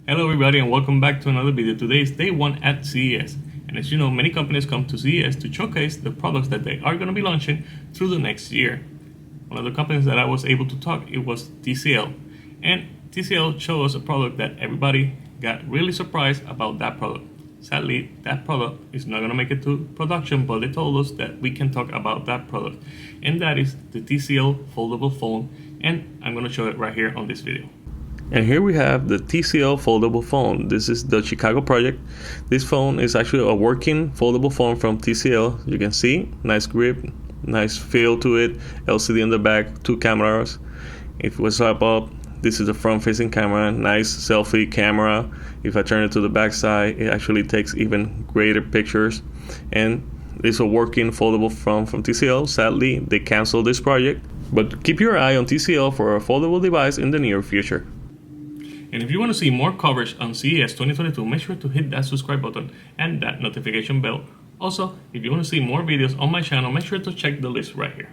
Hello everybody and welcome back to another video. Today is day one at CES, and as you know, many companies come to CES to showcase the products that they are going to be launching through the next year. One of the companies that I was able to talk, it was TCL, and TCL showed us a product that everybody got really surprised about that product. Sadly, that product is not going to make it to production, but they told us that we can talk about that product, and that is the TCL foldable phone, and I'm going to show it right here on this video. And here we have the TCL foldable phone. This is the Chicago project. This phone is actually a working foldable phone from TCL. You can see, nice grip, nice feel to it, LCD on the back, 2 cameras. If we swipe up, this is the front facing camera, nice selfie camera. If I turn it to the back side, it actually takes even greater pictures. And it's a working foldable phone from TCL. Sadly, they canceled this project, but keep your eye on TCL for a foldable device in the near future. And if you want to see more coverage on CES 2022, make sure to hit that subscribe button and that notification bell. Also, if you want to see more videos on my channel, make sure to check the list right here.